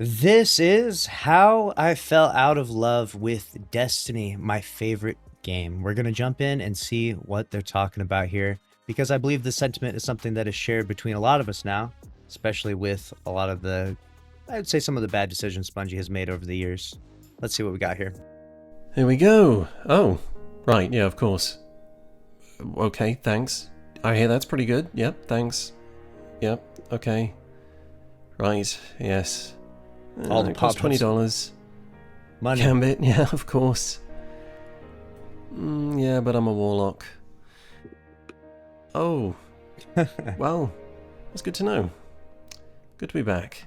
This is how I fell out of love with Destiny, my favorite game. We're going to jump in and see what they're talking about here because I believe the sentiment is something that is shared between a lot of us now, especially with a lot of I'd say some of the bad decisions Bungie has made over the years. Let's see what we got here. Here we go. Oh, right, yeah, of course. Okay, thanks. I hear that's pretty good. Yep, thanks. Yep, okay. Right, yes. All the It costs pop-ups. $20. Money. Gambit, yeah, of course. Yeah, but I'm a warlock. Oh. Well, that's good to know. Good to be back.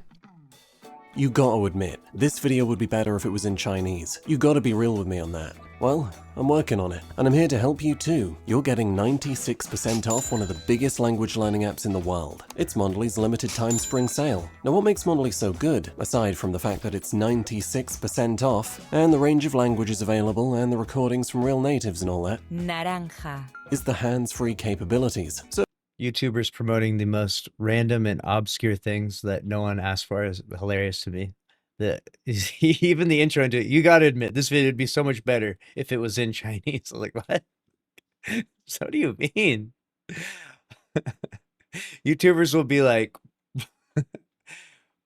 You gotta admit, this video would be better if it was in Chinese. You gotta be real with me on that. Well, I'm working on it, and I'm here to help you too. You're getting 96% off one of the biggest language learning apps in the world. It's Mondly's limited time spring sale. Now what makes Mondly so good, aside from the fact that it's 96% off, and the range of languages available, and the recordings from real natives and all that, Naranja. is the hands-free capabilities. So YouTubers promoting the most random and obscure things that no one asked for is hilarious to me. Even the intro into it, you got to admit, this video would be so much better if it was in Chinese. I was like, what? So what do you mean? YouTubers will be like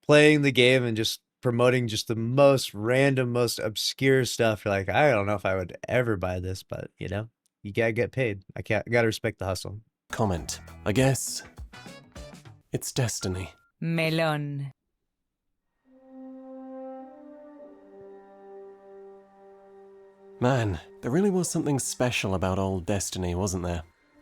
playing the game and just promoting just the most random, most obscure stuff. You're like, I don't know if I would ever buy this, but you gotta get paid. I gotta respect the hustle. comment. I guess it's destiny. Melón. Man, there really was something special about old Destiny, wasn't there?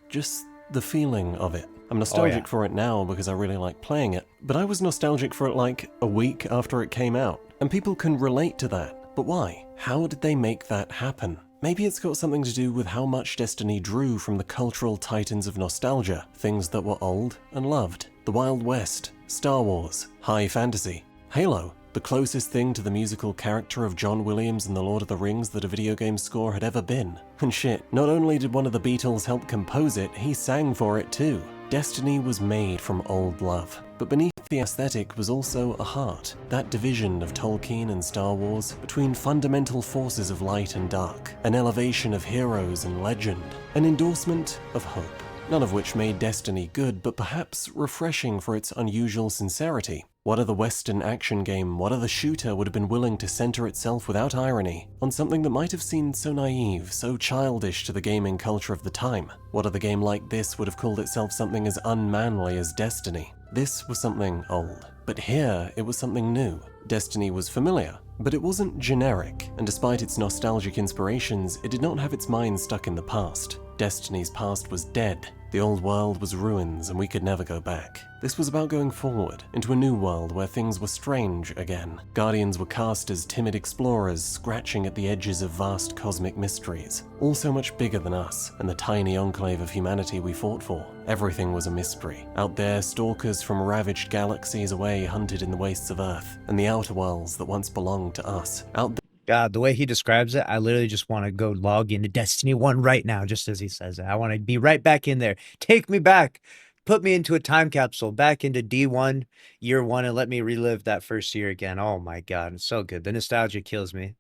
Just the feeling of it. I'm nostalgic for it now because I really like playing it, but I was nostalgic for it like a week after it came out. And people can relate to that. But why? How did they make that happen? Maybe it's got something to do with how much Destiny drew from the cultural titans of nostalgia, things that were old and loved. The Wild West, Star Wars, high fantasy, Halo, the closest thing to the musical character of John Williams in The Lord of the Rings that a video game score had ever been. And shit, not only did one of the Beatles help compose it, he sang for it too. Destiny was made from old love, but beneath the aesthetic was also a heart, that division of Tolkien and Star Wars between fundamental forces of light and dark, an elevation of heroes and legend, an endorsement of hope. None of which made Destiny good, but perhaps refreshing for its unusual sincerity. What other Western action game, what other shooter would have been willing to center itself without irony on something that might have seemed so naive, so childish to the gaming culture of the time? What other game like this would have called itself something as unmanly as Destiny? This was something old, but here it was something new. Destiny was familiar, but it wasn't generic, and despite its nostalgic inspirations, it did not have its mind stuck in the past. Destiny's past was dead. The old world was ruins and we could never go back. This was about going forward, into a new world where things were strange again. Guardians were cast as timid explorers scratching at the edges of vast cosmic mysteries, all so much bigger than us and the tiny enclave of humanity we fought for. Everything was a mystery. Out there, stalkers from ravaged galaxies away hunted in the wastes of Earth, and the outer worlds that once belonged to us. Out God, the way he describes it, I literally just want to go log into Destiny 1 right now, just as he says it. I want to be right back in there. Take me back. Put me into a time capsule, back into D1, year 1, and let me relive that first year again. Oh my God, it's so good. The nostalgia kills me.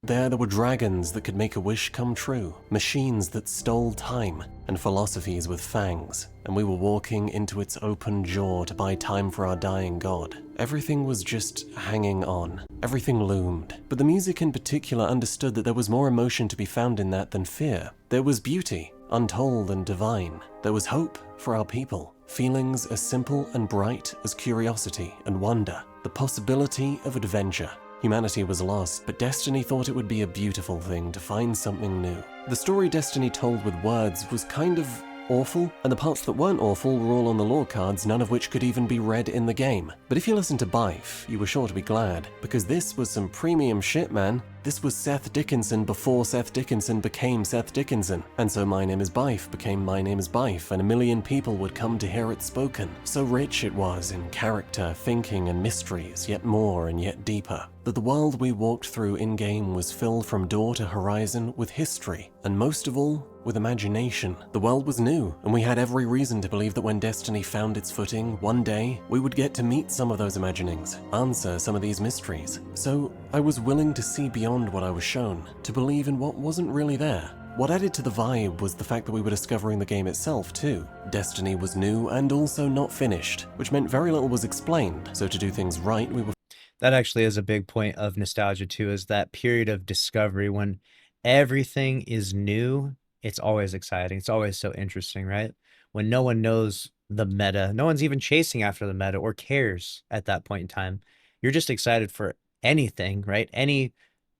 There were dragons that could make a wish come true, machines that stole time, and philosophies with fangs, and we were walking into its open jaw to buy time for our dying god. Everything was just hanging on. Everything loomed. But the music in particular understood that there was more emotion to be found in that than fear. There was beauty, untold and divine. There was hope for our people. Feelings as simple and bright as curiosity and wonder. The possibility of adventure. Humanity was lost, but Destiny thought it would be a beautiful thing to find something new. The story Destiny told with words was kind of awful, and the parts that weren't awful were all on the lore cards, none of which could even be read in the game. But if you listened to Bife, you were sure to be glad, because this was some premium shit, man. This was Seth Dickinson before Seth Dickinson became Seth Dickinson. And so My Name is Bife became My Name is Bife, and a million people would come to hear it spoken. So rich it was in character, thinking, and mysteries, yet more and yet deeper, that the world we walked through in-game was filled from door to horizon with history, and most of all, with imagination. The world was new, and we had every reason to believe that when Destiny found its footing, one day, we would get to meet some of those imaginings, answer some of these mysteries. So I was willing to see beyond what I was shown, to believe in what wasn't really there. What added to the vibe was the fact that we were discovering the game itself too. Destiny was new and also not finished, which meant very little was explained, so to do things right, we were That actually is a big point of nostalgia too, is that period of discovery when everything is new. It's always exciting. It's always so interesting, right? When no one knows the meta, no one's even chasing after the meta or cares at that point in time. You're just excited for anything, right? Any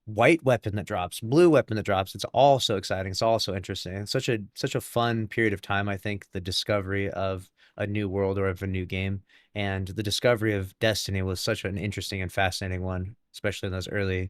white weapon that drops, blue weapon that drops. It's all so exciting. It's all so interesting. It's such a fun period of time. I think the discovery of a new world or of a new game, and the discovery of Destiny was such an interesting and fascinating one, especially in those early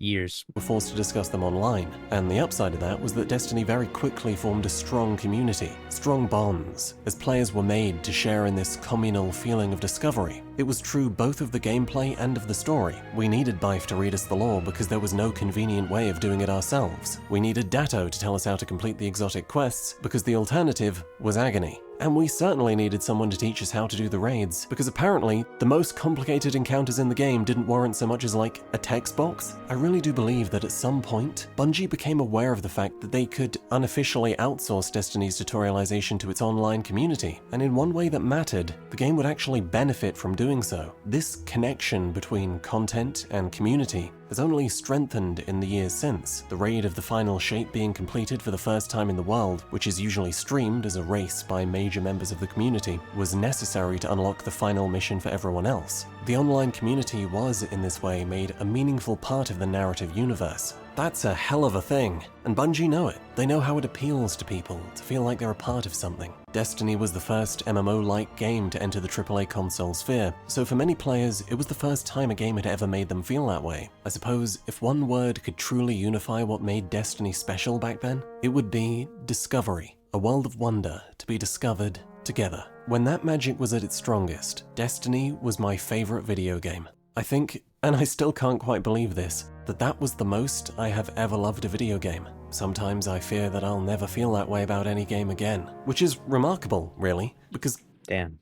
years. were forced to discuss them online, and the upside of that was that Destiny very quickly formed a strong community, strong bonds, as players were made to share in this communal feeling of discovery. It was true both of the gameplay and of the story. We needed Bife to read us the lore because there was no convenient way of doing it ourselves. We needed Datto to tell us how to complete the exotic quests because the alternative was agony. And we certainly needed someone to teach us how to do the raids, because apparently the most complicated encounters in the game didn't warrant so much as like a text box. I really do believe that at some point, Bungie became aware of the fact that they could unofficially outsource Destiny's tutorialization to its online community, and in one way that mattered, the game would actually benefit from doing so. This connection between content and community has only strengthened in the years since, the raid of the final shape being completed for the first time in the world, which is usually streamed as a race by major members of the community, was necessary to unlock the final mission for everyone else. The online community was, in this way, made a meaningful part of the narrative universe. That's a hell of a thing, and Bungie know it. They know how it appeals to people to feel like they're a part of something. Destiny was the first MMO-like game to enter the AAA console sphere, so for many players, it was the first time a game had ever made them feel that way. I suppose if one word could truly unify what made Destiny special back then, it would be discovery. A world of wonder to be discovered together. When that magic was at its strongest, Destiny was my favorite video game. I think, and I still can't quite believe this, that was the most I have ever loved a video game. Sometimes I fear that I'll never feel that way about any game again, which is remarkable, really, because... Damn,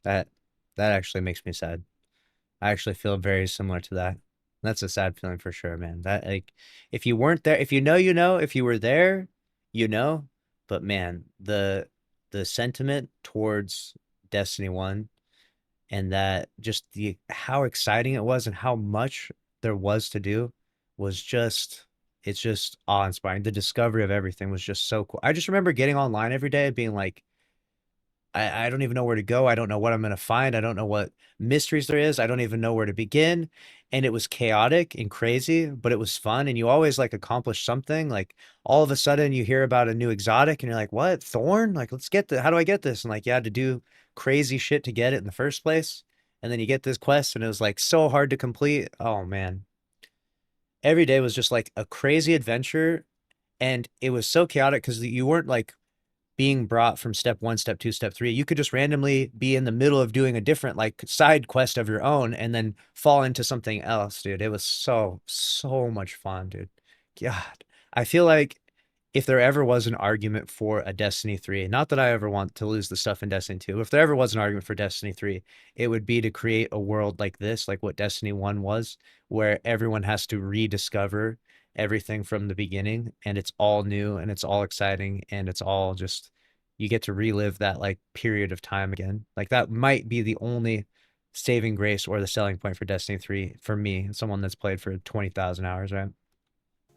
that actually makes me sad. I actually feel very similar to that. That's a sad feeling for sure, man. That, like, if you weren't there, if you know, you know, if you were there, you know, but man, the sentiment towards Destiny 1 and that just how exciting it was and how much there was to do was just, it's just awe-inspiring. The discovery of everything was just so cool. I just remember getting online every day and being like, I don't even know where to go. I don't know what I'm going to find. I don't know what mysteries there is. I don't even know where to begin. And it was chaotic and crazy, but it was fun. And you always like accomplish something. Like all of a sudden you hear about a new exotic and you're like, what? Thorn? Like, let's get how do I get this? And like, you had to do crazy shit to get it in the first place. And then you get this quest and it was like so hard to complete. Oh man. Every day was just like a crazy adventure. And it was so chaotic because you weren't like being brought from step 1, step 2, step 3. You could just randomly be in the middle of doing a different like side quest of your own and then fall into something else, dude. It was so much fun, dude. God, I feel like if there ever was an argument for a Destiny 3, not that I ever want to lose the stuff in Destiny 2, if there ever was an argument for Destiny 3, it would be to create a world like this, like what Destiny 1 was, where everyone has to rediscover everything from the beginning and it's all new and it's all exciting and it's all just, you get to relive that like period of time again. Like that might be the only saving grace or the selling point for Destiny 3 for me, someone that's played for 20,000 hours, right?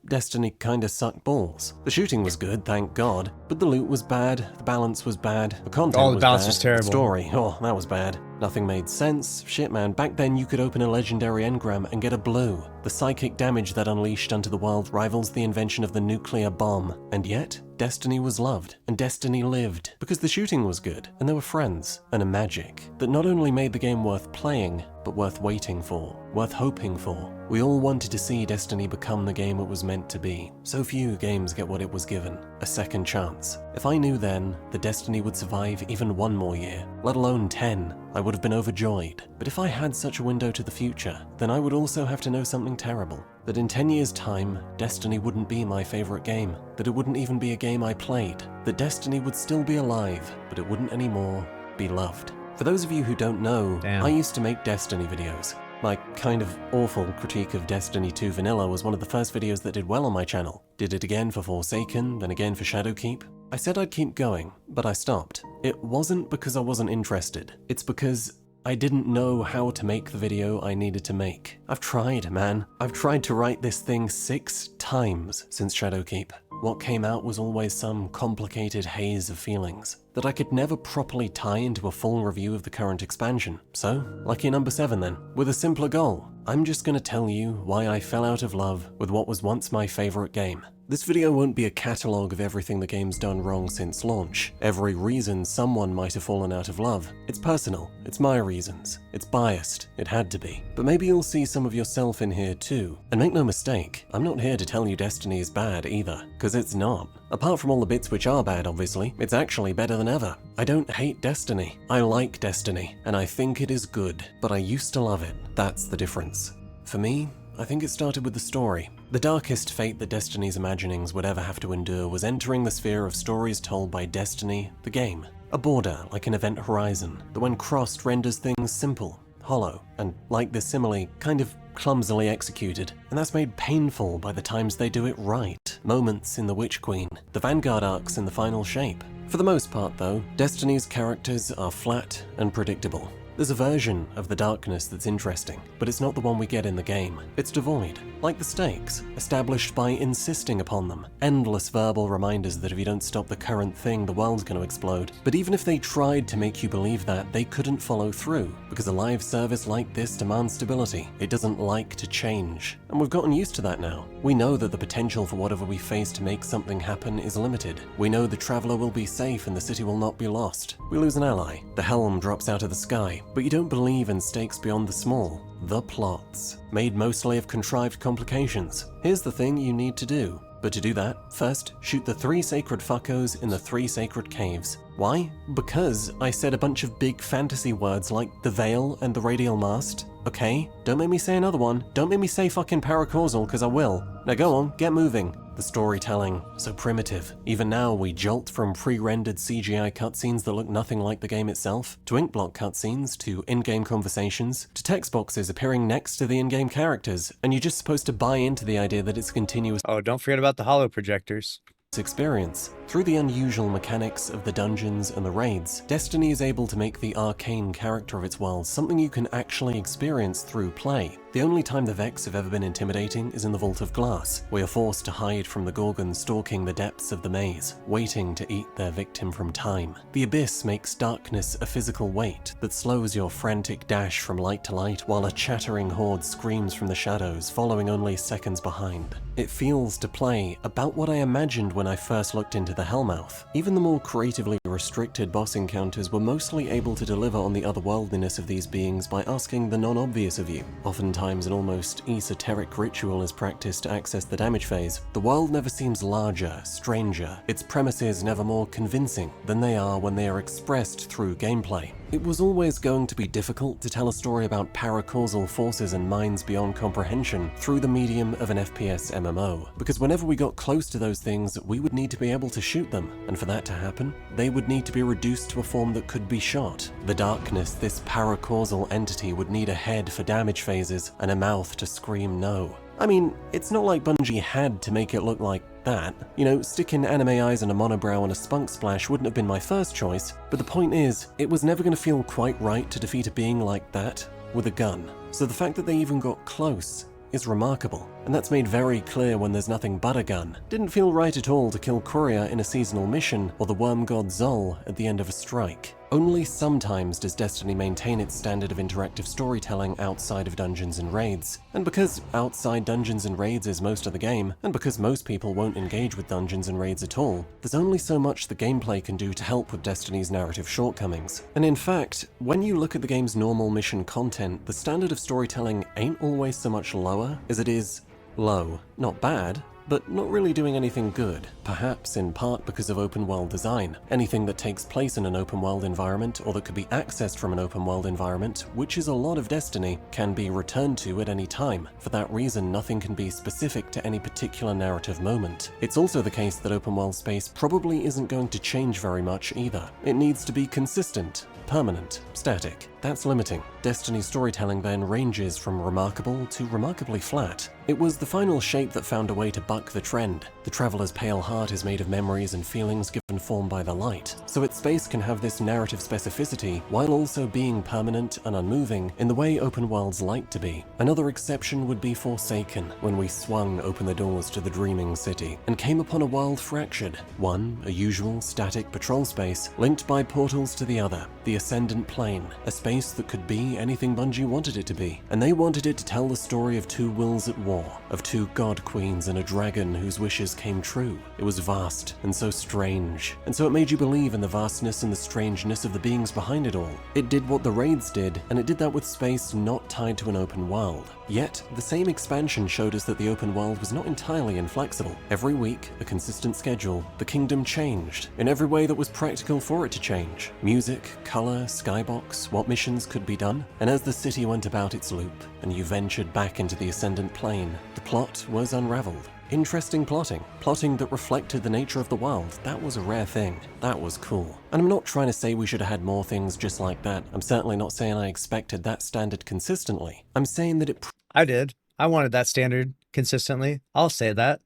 Destiny kinda sucked balls. The shooting was good, thank God, but the loot was bad, the balance was bad, the content was bad, was terrible. the story, oh, that was bad. Nothing made sense. Shit, man, back then you could open a legendary engram and get a blue. The psychic damage that unleashed onto the world rivals the invention of the nuclear bomb. And yet, Destiny was loved, and Destiny lived, because the shooting was good, and there were friends, and a magic that not only made the game worth playing, but worth waiting for, worth hoping for. We all wanted to see Destiny become the game it was meant to be. So few games get what it was given, a second chance. If I knew then that Destiny would survive even one more year, let alone 10, I would have been overjoyed. But if I had such a window to the future, then I would also have to know something terrible. That in 10 years' time, Destiny wouldn't be my favorite game. That it wouldn't even be a game I played. That Destiny would still be alive, but it wouldn't anymore be loved. For those of you who don't know, Damn. I used to make Destiny videos. My kind of awful critique of Destiny 2 Vanilla was one of the first videos that did well on my channel. Did it again for Forsaken, then again for Shadowkeep. I said I'd keep going, but I stopped. It wasn't because I wasn't interested. It's because I didn't know how to make the video I needed to make. I've tried, man. I've tried to write this thing 6 times since Shadowkeep. What came out was always some complicated haze of feelings that I could never properly tie into a full review of the current expansion. So, lucky number 7 then, with a simpler goal. I'm just gonna tell you why I fell out of love with what was once my favorite game. This video won't be a catalogue of everything the game's done wrong since launch, every reason someone might have fallen out of love. It's personal, it's my reasons, it's biased, it had to be. But maybe you'll see some of yourself in here too. And make no mistake, I'm not here to tell you Destiny is bad either, because it's not. Apart from all the bits which are bad, obviously, it's actually better than ever. I don't hate Destiny. I like Destiny, and I think it is good, but I used to love it. That's the difference. For me, I think it started with the story. The darkest fate that Destiny's imaginings would ever have to endure was entering the sphere of stories told by Destiny, the game. A border like an event horizon that when crossed renders things simple, hollow, and like this simile, kind of clumsily executed. And that's made painful by the times they do it right. Moments in The Witch Queen, the Vanguard arcs in the final shape. For the most part though, Destiny's characters are flat and predictable. There's a version of the darkness that's interesting, but it's not the one we get in the game. It's devoid, like the stakes, established by insisting upon them. Endless verbal reminders that if you don't stop the current thing, the world's going to explode. But even if they tried to make you believe that, they couldn't follow through, because a live service like this demands stability. It doesn't like to change. And we've gotten used to that now. We know that the potential for whatever we face to make something happen is limited. We know the traveler will be safe and the city will not be lost. We lose an ally, the helm drops out of the sky, but you don't believe in stakes beyond the small. The plots, made mostly of contrived complications. Here's the thing you need to do. But to do that, first, shoot the 3 sacred fuckos in the 3 sacred caves. Why? Because I said a bunch of big fantasy words like the Veil and the Radial Mast. Okay? Don't make me say another one. Don't make me say fucking paracausal, because I will. Now go on, get moving. The storytelling, so primitive. Even now, we jolt from pre-rendered CGI cutscenes that look nothing like the game itself, to inkblock cutscenes, to in-game conversations, to text boxes appearing next to the in-game characters, and you're just supposed to buy into the idea that it's a continuous Oh, don't forget about the holo projectors. experience. Through the unusual mechanics of the dungeons and the raids, Destiny is able to make the arcane character of its world something you can actually experience through play. The only time the Vex have ever been intimidating is in the Vault of Glass, where you're forced to hide from the Gorgons stalking the depths of the maze, waiting to eat their victim from time. The Abyss makes darkness a physical weight that slows your frantic dash from light to light while a chattering horde screams from the shadows, following only seconds behind. It feels to play about what I imagined when I first looked into the Hellmouth. Even the more creatively restricted boss encounters were mostly able to deliver on the otherworldliness of these beings by asking the non-obvious of you. Oftentimes an almost esoteric ritual is practiced to access the damage phase. The world never seems larger, stranger, its premises never more convincing than they are when they are expressed through gameplay. It was always going to be difficult to tell a story about paracausal forces and minds beyond comprehension through the medium of an FPS MMO, because whenever we got close to those things, we would need to be able to shoot them, and for that to happen, they would need to be reduced to a form that could be shot. The darkness, this paracausal entity, would need a head for damage phases and a mouth to scream no. I mean, it's not like Bungie had to make it look like that. You know, sticking anime eyes and a monobrow and a spunk splash wouldn't have been my first choice, but the point is, it was never going to feel quite right to defeat a being like that with a gun. So the fact that they even got close is remarkable, and that's made very clear when there's nothing but a gun. Didn't feel right at all to kill Courier in a seasonal mission, or the worm god Zol at the end of a strike. Only sometimes does Destiny maintain its standard of interactive storytelling outside of dungeons and raids. And because outside dungeons and raids is most of the game, and because most people won't engage with dungeons and raids at all, there's only so much the gameplay can do to help with Destiny's narrative shortcomings. And in fact, when you look at the game's normal mission content, the standard of storytelling ain't always so much lower as it is low. Not bad, but not really doing anything good, perhaps in part because of open world design. Anything that takes place in an open world environment, or that could be accessed from an open world environment, which is a lot of Destiny, can be returned to at any time. For that reason, nothing can be specific to any particular narrative moment. It's also the case that open world space probably isn't going to change very much either. It needs to be consistent, permanent, static. That's limiting. Destiny's storytelling then ranges from remarkable to remarkably flat. It was the final shape that found a way to buck the trend. The Traveler's pale heart is made of memories and feelings given form by the light, so its space can have this narrative specificity while also being permanent and unmoving in the way open worlds like to be. Another exception would be Forsaken, when we swung open the doors to the dreaming city and came upon a world fractured. One, a usual static patrol space, linked by portals to the other, the Ascendant Plane, a space that could be anything Bungie wanted it to be, and they wanted it to tell the story of two wills at war, of two god queens and a dragon whose wishes came true. It was vast and so strange, and so it made you believe in the vastness and the strangeness of the beings behind it all. It did what the raids did, and it did that with space not tied to an open world. Yet, the same expansion showed us that the open world was not entirely inflexible. Every week, a consistent schedule, the kingdom changed, in every way that was practical for it to change. Music, color, skybox, what missions could be done, and as the city went about its loop, and you ventured back into the Ascendant Plane, the plot was unraveled. Interesting plotting. Plotting that reflected the nature of the world. That was a rare thing. That was cool. And I'm not trying to say we should have had more things just like that. I'm certainly not saying I expected that standard consistently. I'm saying that it I did. I wanted that standard consistently. I'll say that.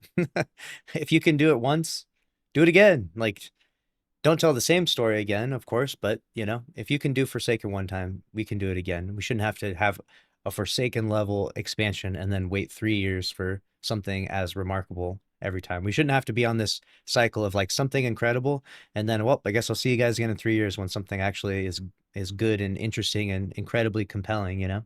If you can do it once, do it again. Like, don't tell the same story again, of course, but, you know, if you can do Forsaken one time, we can do it again. We shouldn't have to have a Forsaken level expansion and then wait 3 years for something as remarkable every time. We shouldn't have to be on this cycle of like something incredible and then, well, I guess I'll see you guys again in 3 years when something actually is good and interesting and incredibly compelling, you know?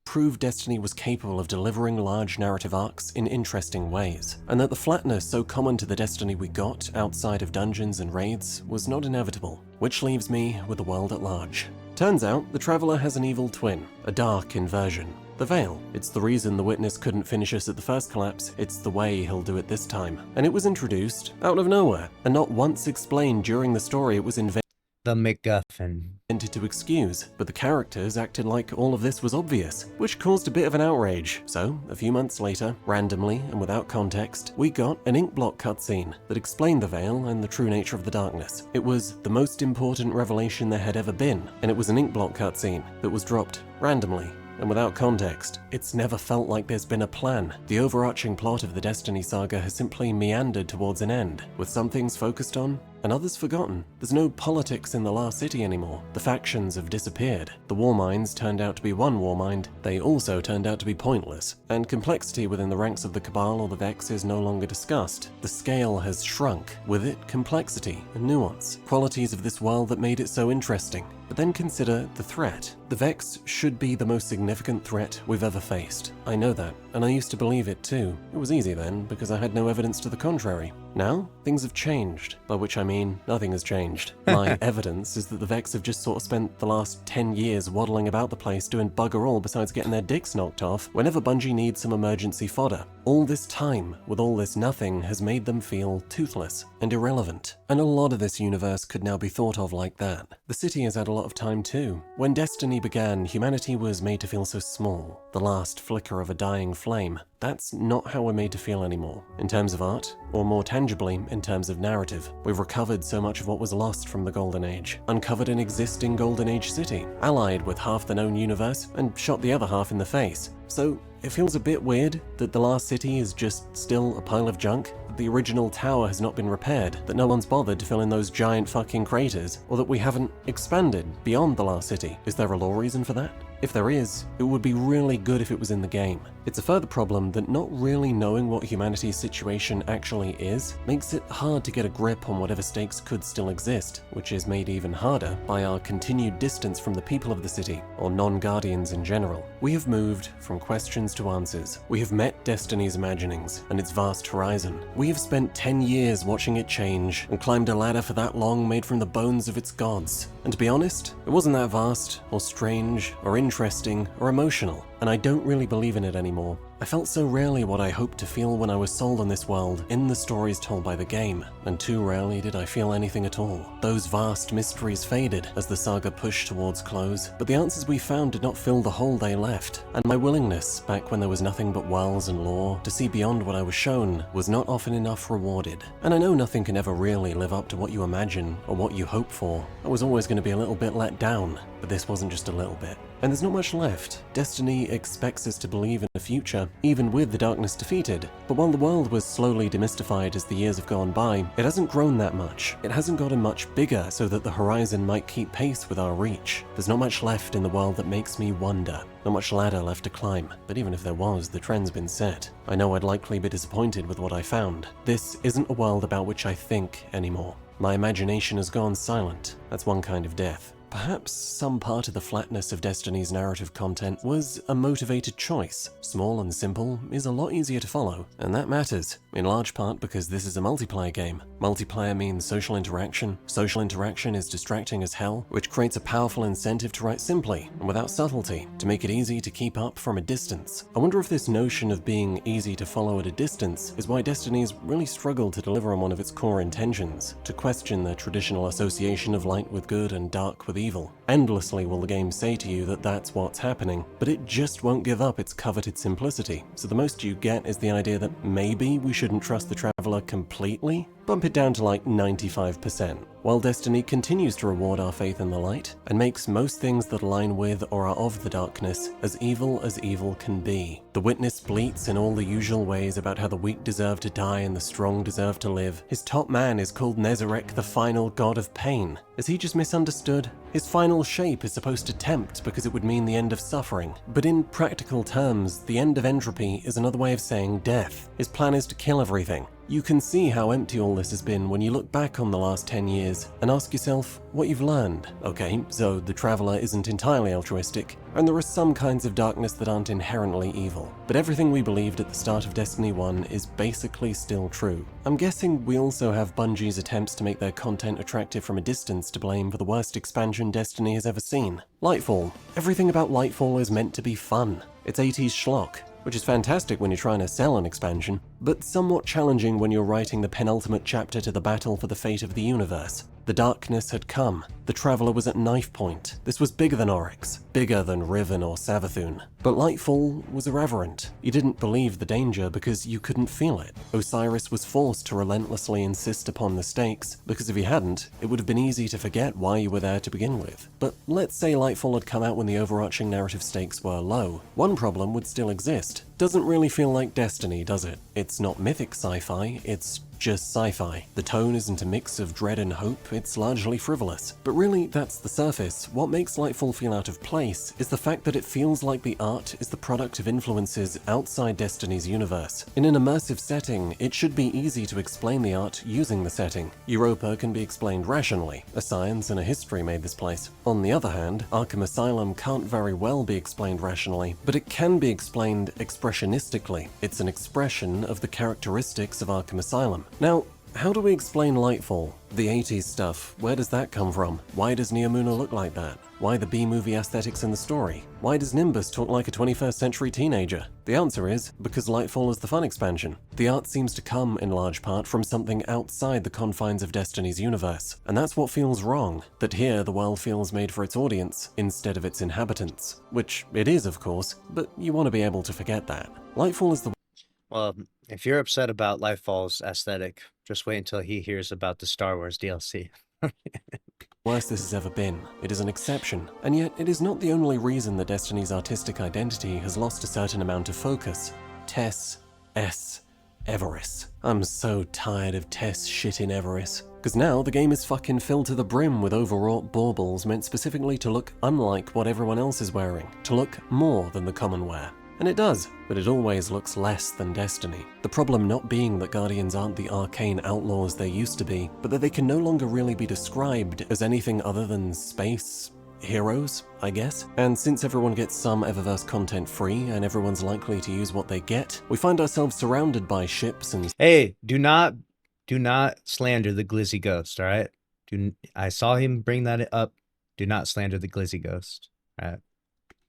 proved Destiny was capable of delivering large narrative arcs in interesting ways, and that the flatness so common to the Destiny we got outside of dungeons and raids was not inevitable, which leaves me with the world at large. Turns out, the Traveler has an evil twin, a dark inversion. The Veil. It's the reason the Witness couldn't finish us at the first collapse, it's the way he'll do it this time. And it was introduced out of nowhere, and not once explained during the story. It was invented The MacGuffin. to excuse, but the characters acted like all of this was obvious, which caused a bit of an outrage. So, a few months later, randomly and without context, we got an inkblot cutscene that explained the Veil and the true nature of the darkness. It was the most important revelation there had ever been, and it was an inkblot cutscene that was dropped randomly and without context. It's never felt like there's been a plan. The overarching plot of the Destiny saga has simply meandered towards an end, with some things focused on and others forgotten. There's no politics in the Last City anymore. The factions have disappeared. The Warminds turned out to be one Warmind. They also turned out to be pointless. And complexity within the ranks of the Cabal or the Vex is no longer discussed. The scale has shrunk. With it, complexity and nuance. Qualities of this world that made it so interesting. But then consider the threat. The Vex should be the most significant threat we've ever faced. I know that, and I used to believe it too. It was easy then, because I had no evidence to the contrary. Now, things have changed, by which I mean nothing has changed. My evidence is that the Vex have just sort of spent the last 10 years waddling about the place doing bugger all besides getting their dicks knocked off whenever Bungie needs some emergency fodder. All this time, with all this nothing, has made them feel toothless and irrelevant. And a lot of this universe could now be thought of like that. The city has had a lot of time too. When Destiny began, humanity was made to feel so small, the last flicker of a dying flame. That's not how we're made to feel anymore. In terms of art, or more tangibly, in terms of narrative. We've recovered so much of what was lost from the Golden Age, uncovered an existing Golden Age city, allied with half the known universe, and shot the other half in the face. So, it feels a bit weird that the last city is just still a pile of junk, that the original tower has not been repaired, that no one's bothered to fill in those giant fucking craters, or that we haven't expanded beyond the last city. Is there a lore reason for that? If there is, it would be really good if it was in the game. It's a further problem that not really knowing what humanity's situation actually is makes it hard to get a grip on whatever stakes could still exist, which is made even harder by our continued distance from the people of the city, or non-guardians in general. We have moved from questions to answers. We have met Destiny's imaginings and its vast horizon. We have spent 10 years watching it change and climbed a ladder for that long made from the bones of its gods. And to be honest, it wasn't that vast, or strange, or interesting, or emotional, and I don't really believe in it anymore. I felt so rarely what I hoped to feel when I was sold on this world in the stories told by the game, and too rarely did I feel anything at all. Those vast mysteries faded as the saga pushed towards close, but the answers we found did not fill the hole they left, and my willingness, back when there was nothing but worlds and lore, to see beyond what I was shown was not often enough rewarded. And I know nothing can ever really live up to what you imagine or what you hope for. I was always going to be a little bit let down, but this wasn't just a little bit. And there's not much left. Destiny expects us to believe in a future, even with the darkness defeated. But while the world was slowly demystified as the years have gone by, it hasn't grown that much. It hasn't gotten much bigger so that the horizon might keep pace with our reach. There's not much left in the world that makes me wonder. Not much ladder left to climb, but even if there was, the trend's been set. I know I'd likely be disappointed with what I found. This isn't a world about which I think anymore. My imagination has gone silent. That's one kind of death. Perhaps some part of the flatness of Destiny's narrative content was a motivated choice. Small and simple is a lot easier to follow, and that matters, in large part because this is a multiplayer game. Multiplayer means social interaction. Social interaction is distracting as hell, which creates a powerful incentive to write simply and without subtlety, to make it easy to keep up from a distance. I wonder if this notion of being easy to follow at a distance is why Destiny's really struggled to deliver on one of its core intentions, to question the traditional association of light with good and dark with evil. Endlessly will the game say to you that that's what's happening, but it just won't give up its coveted simplicity. So the most you get is the idea that maybe we shouldn't trust the Traveler completely? Bump it down to like 95%. While Destiny continues to reward our faith in the light, and makes most things that align with or are of the darkness as evil can be. The witness bleats in all the usual ways about how the weak deserve to die and the strong deserve to live. His top man is called Nezarec, the final god of pain. Is he just misunderstood? His final shape is supposed to tempt because it would mean the end of suffering. But in practical terms, the end of entropy is another way of saying death. His plan is to kill everything. You can see how empty all this has been when you look back on the last 10 years and ask yourself what you've learned. Okay, so the Traveler isn't entirely altruistic, and there are some kinds of darkness that aren't inherently evil. But everything we believed at the start of Destiny 1 is basically still true. I'm guessing we also have Bungie's attempts to make their content attractive from a distance to blame for the worst expansion Destiny has ever seen. Lightfall. Everything about Lightfall is meant to be fun. It's 80s schlock, which is fantastic when you're trying to sell an expansion, but somewhat challenging when you're writing the penultimate chapter to the battle for the fate of the universe. The darkness had come. The Traveler was at knife point. This was bigger than Oryx, bigger than Riven or Savathûn. But Lightfall was irreverent. You didn't believe the danger because you couldn't feel it. Osiris was forced to relentlessly insist upon the stakes, because if he hadn't, it would have been easy to forget why you were there to begin with. But let's say Lightfall had come out when the overarching narrative stakes were low. One problem would still exist. Doesn't really feel like Destiny, does it? It's not mythic sci-fi, it's just sci-fi. The tone isn't a mix of dread and hope, it's largely frivolous. But really, that's the surface. What makes Lightfall feel out of place is the fact that it feels like the art is the product of influences outside Destiny's universe. In an immersive setting, it should be easy to explain the art using the setting. Europa can be explained rationally. A science and a history made this place. On the other hand, Arkham Asylum can't very well be explained rationally, but it can be explained expressionistically. It's an expression of the characteristics of Arkham Asylum. Now, how do we explain Lightfall? The 80s stuff, where does that come from? Why does Neomuna look like that? Why the B-movie aesthetics in the story? Why does Nimbus talk like a 21st century teenager? The answer is, because Lightfall is the fun expansion. The art seems to come, in large part, from something outside the confines of Destiny's universe. And that's what feels wrong, that here the world feels made for its audience, instead of its inhabitants. Which it is, of course, but you want to be able to forget that. Lightfall is the Well, if you're upset about Lightfall's aesthetic, just wait until he hears about the Star Wars DLC. worst this has ever been. It is an exception, and yet it is not the only reason that Destiny's artistic identity has lost a certain amount of focus. Tess S. Everis. I'm so tired of Tess shit in Everis. Because now the game is fucking filled to the brim with overwrought baubles meant specifically to look unlike what everyone else is wearing, to look more than the common wear. And it does, but it always looks less than Destiny. The problem not being that Guardians aren't the arcane outlaws they used to be, but that they can no longer really be described as anything other than space heroes, I guess. And since everyone gets some Eververse content free, and everyone's likely to use what they get, we find ourselves surrounded by ships and— Hey, do not slander the Glizzy Ghost, all right? I saw him bring that up. Do not slander the Glizzy Ghost, all right?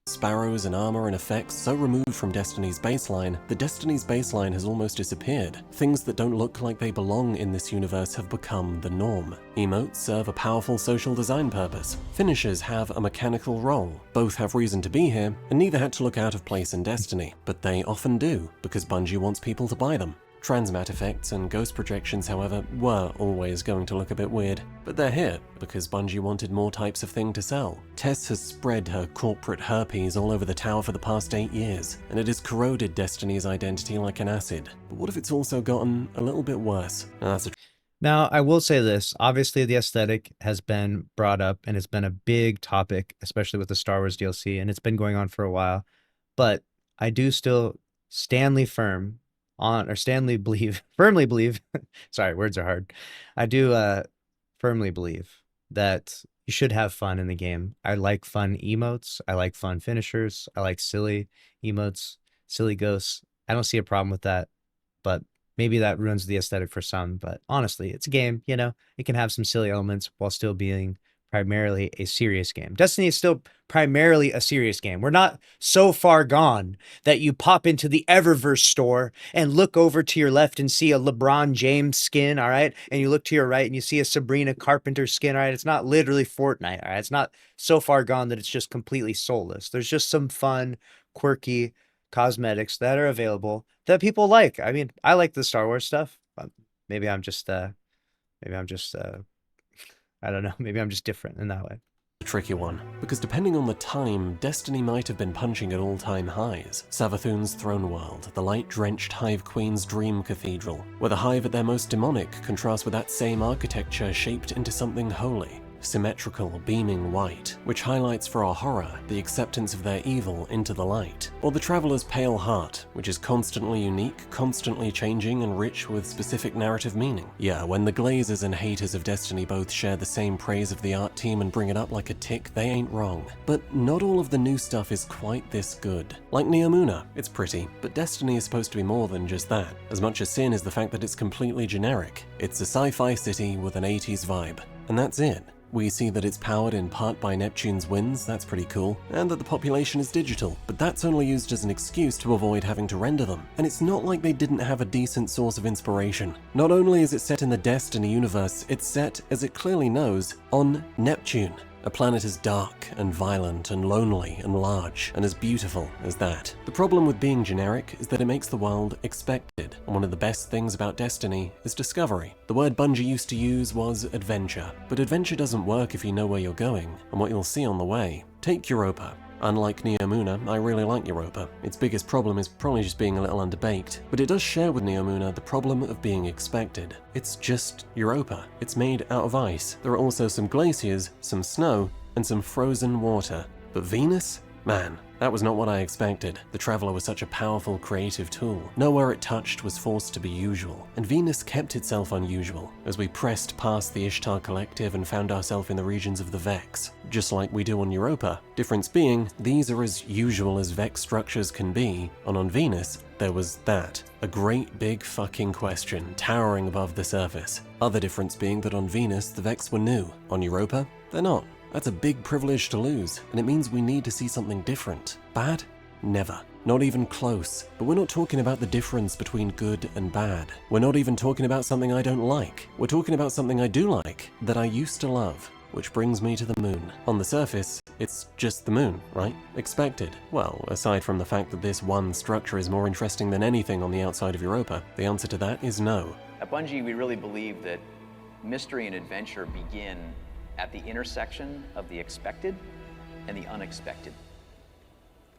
sparrows and armor and effects so removed from Destiny's baseline that Destiny's baseline has almost disappeared. Things that don't look like they belong in this universe have become the norm. Emotes serve a powerful social design purpose. Finishers have a mechanical role. Both have reason to be here, and neither had to look out of place in Destiny, but they often do, because Bungie wants people to buy them. Transmat effects and ghost projections, however, were always going to look a bit weird, but they're here because Bungie wanted more types of thing to sell. Tess has spread her corporate herpes all over the tower for the past 8 years, and it has corroded Destiny's identity like an acid. But what if it's also gotten a little bit worse? Now, I will say this. Obviously, the aesthetic has been brought up, and it's been a big topic, especially with the Star Wars DLC, and it's been going on for a while. But I do still firmly believe, sorry, words are hard. I do firmly believe that you should have fun in the game. I like fun emotes. I like fun finishers. I like silly emotes, silly ghosts. I don't see a problem with that, but maybe that ruins the aesthetic for some. But honestly, it's a game, you know, it can have some silly elements while still being primarily a serious game. Destiny is still primarily a serious game. We're not so far gone that you pop into the Eververse store and look over to your left and see a LeBron James skin, all right? And you look to your right and you see a Sabrina Carpenter skin, all right? It's not literally Fortnite, all right? It's not so far gone that it's just completely soulless. There's just some fun, quirky cosmetics that are available that people like. I mean, I like the Star Wars stuff. Maybe I'm just I don't know, maybe I'm just different in that way. A tricky one, because depending on the time, Destiny might have been punching at all-time highs. Savathun's throne world, the light-drenched Hive Queen's dream cathedral, where the Hive at their most demonic contrasts with that same architecture shaped into something holy. Symmetrical, beaming white, which highlights for our horror the acceptance of their evil into the light. Or the Traveler's pale heart, which is constantly unique, constantly changing, and rich with specific narrative meaning. Yeah, when the glazers and haters of Destiny both share the same praise of the art team and bring it up like a tick, they ain't wrong. But not all of the new stuff is quite this good. Like Neomuna, it's pretty, but Destiny is supposed to be more than just that. As much as sin is the fact that it's completely generic. It's a sci-fi city with an 80s vibe. And that's it. We see that it's powered in part by Neptune's winds, that's pretty cool, and that the population is digital, but that's only used as an excuse to avoid having to render them. And it's not like they didn't have a decent source of inspiration. Not only is it set in the Destiny universe, it's set, as it clearly knows, on Neptune. A planet as dark and violent and lonely and large and as beautiful as that. The problem with being generic is that it makes the world expected, and one of the best things about Destiny is discovery. The word Bungie used to use was adventure, but adventure doesn't work if you know where you're going and what you'll see on the way. Take Europa. Unlike Neomuna, I really like Europa. Its biggest problem is probably just being a little underbaked, but it does share with Neomuna the problem of being expected. It's just Europa. It's made out of ice. There are also some glaciers, some snow, and some frozen water. But Venus? Man, that was not what I expected. The Traveler was such a powerful creative tool. Nowhere it touched was forced to be usual, and Venus kept itself unusual as we pressed past the Ishtar Collective and found ourselves in the regions of the Vex, just like we do on Europa. Difference being, these are as usual as Vex structures can be, and on Venus, there was that. A great big fucking question towering above the surface. Other difference being that on Venus, the Vex were new. On Europa, they're not. That's a big privilege to lose, and it means we need to see something different. Bad? Never. Not even close. But we're not talking about the difference between good and bad. We're not even talking about something I don't like. We're talking about something I do like, that I used to love. Which brings me to the moon. On the surface, it's just the moon, right? Expected. Well, aside from the fact that this one structure is more interesting than anything on the outside of Europa, the answer to that is no. At Bungie, we really believe that mystery and adventure begin at the intersection of the expected and the unexpected.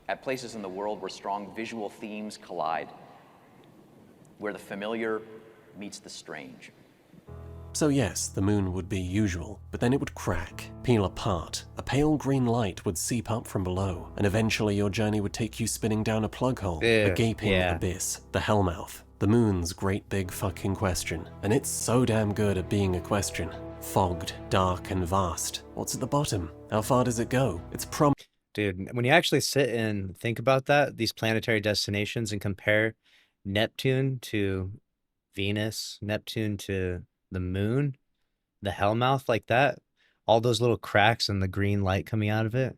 At places in the world where strong visual themes collide, where the familiar meets the strange. So yes, the moon would be usual, but then it would crack, peel apart, a pale green light would seep up from below, and eventually your journey would take you spinning down a plug hole, a gaping abyss, the hellmouth. The moon's great big fucking question, and it's so damn good at being a question. Fogged, dark, and vast. What's at the bottom? How far does it go? It's Dude, when you actually sit and think about that, these planetary destinations, and compare Neptune to Venus, Neptune to the moon, the hellmouth, like that, all those little cracks and the green light coming out of it,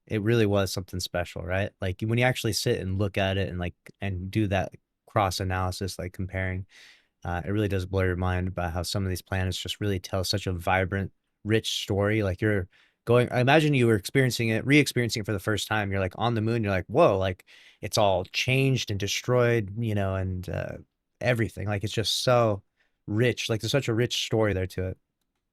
it really was something special, right? Like when you actually sit and look at it and and do that cross analysis, like comparing, it really does blow your mind about how some of these planets just really tell such a vibrant, rich story. Like you're going, I imagine you were experiencing it, re-experiencing it for the first time. You're like on the moon, you're like, whoa, like it's all changed and destroyed, and everything. Like it's just so rich. Like there's such a rich story there to it.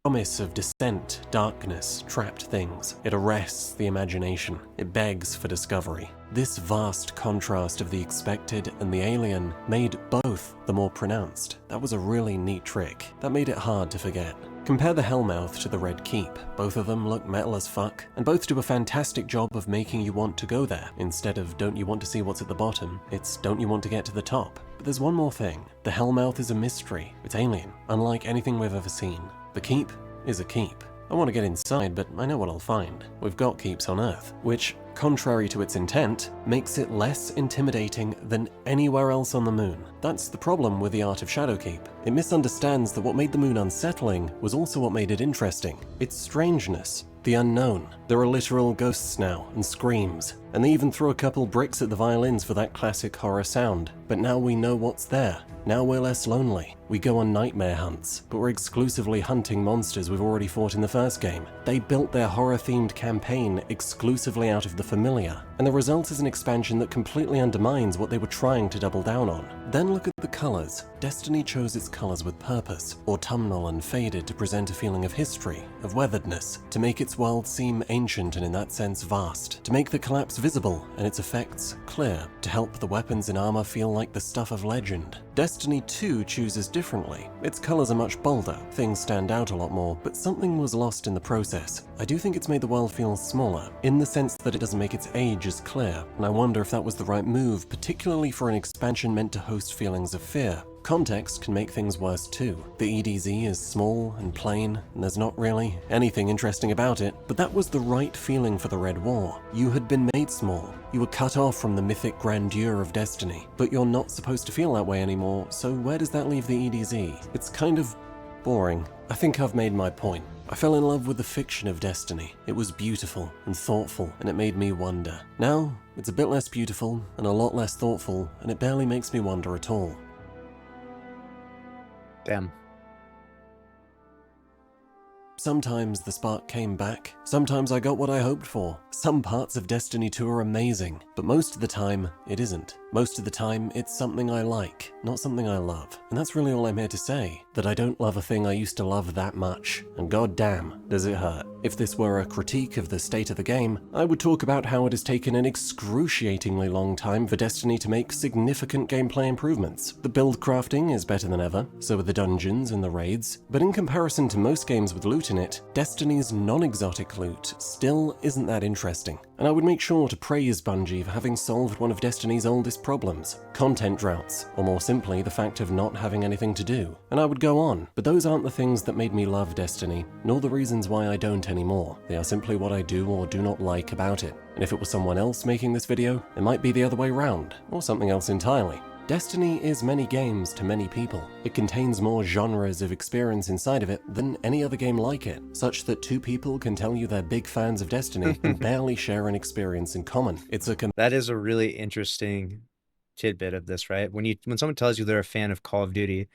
Promise of descent, darkness, trapped things. It arrests the imagination. It begs for discovery. This vast contrast of the expected and the alien made both the more pronounced. That was a really neat trick. That made it hard to forget. Compare the Hellmouth to the Red Keep. Both of them look metal as fuck, and both do a fantastic job of making you want to go there. Instead of don't you want to see what's at the bottom, it's don't you want to get to the top. But there's one more thing. The Hellmouth is a mystery. It's alien, unlike anything we've ever seen. The keep is a keep. I want to get inside, but I know what I'll find. We've got keeps on Earth, which, contrary to its intent, makes it less intimidating than anywhere else on the moon. That's the problem with the art of Shadowkeep. It misunderstands that what made the moon unsettling was also what made it interesting. Its strangeness, the unknown. There are literal ghosts now, and screams, and they even throw a couple bricks at the violins for that classic horror sound. But now we know what's there. Now we're less lonely. We go on nightmare hunts, but we're exclusively hunting monsters we've already fought in the first game. They built their horror-themed campaign exclusively out of the familiar, and the result is an expansion that completely undermines what they were trying to double down on. Then look at the colors. Destiny chose its colors with purpose, autumnal and faded to present a feeling of history, of weatheredness, to make its world seem ancient and in that sense vast, to make the collapse visible and its effects clear, to help the weapons and armor feel like the stuff of legend. Destiny 2 chooses differently. Its colors are much bolder, things stand out a lot more, but something was lost in the process. I do think it's made the world feel smaller, in the sense that it doesn't make its age as clear, and I wonder if that was the right move, particularly for an expansion meant to host feelings of fear. Context can make things worse too. The EDZ is small and plain, and there's not really anything interesting about it, but that was the right feeling for the Red War. You had been made small. You were cut off from the mythic grandeur of Destiny, but you're not supposed to feel that way anymore, so where does that leave the EDZ? It's kind of boring. I think I've made my point. I fell in love with the fiction of Destiny. It was beautiful and thoughtful, and it made me wonder. Now, it's a bit less beautiful and a lot less thoughtful, and it barely makes me wonder at all. Damn. Sometimes the spark came back, sometimes I got what I hoped for. Some parts of Destiny 2 are amazing, but most of the time, it isn't. Most of the time, it's something I like, not something I love. And that's really all I'm here to say, that I don't love a thing I used to love that much. And goddamn, does it hurt. If this were a critique of the state of the game, I would talk about how it has taken an excruciatingly long time for Destiny to make significant gameplay improvements. The build crafting is better than ever, so are the dungeons and the raids, but in comparison to most games with loot in it, Destiny's non-exotic loot still isn't that interesting. And I would make sure to praise Bungie for having solved one of Destiny's oldest problems, content droughts, or more simply, the fact of not having anything to do. And I would go on, but those aren't the things that made me love Destiny, nor the reasons why I don't anymore. They are simply what I do or do not like about it. And if it was someone else making this video, it might be the other way round, or something else entirely. Destiny is many games to many people. It contains more genres of experience inside of it than any other game like it, such that two people can tell you they're big fans of Destiny and barely share an experience in common. That is a really interesting tidbit of this, right? When someone tells you they're a fan of Call of Duty,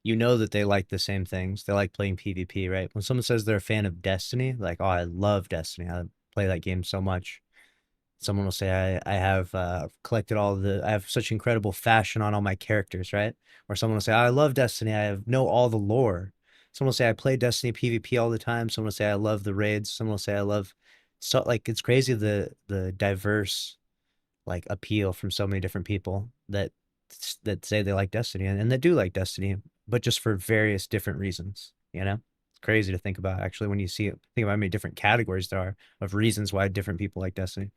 you know that they like the same things. They like playing PvP, right? When someone says they're a fan of Destiny, like, oh, I love Destiny. I play that game so much. Someone will say, I have collected I have such incredible fashion on all my characters, right? Or someone will say, I love Destiny. I know all the lore. Someone will say, I play Destiny PvP all the time. Someone will say, I love the raids. Someone will say, I love, so like, it's crazy the diverse, like, appeal from so many different people that say they like Destiny and that do like Destiny, but just for various different reasons. you know? It's crazy to think about, actually, when you think about how many different categories there are of reasons why different people like Destiny.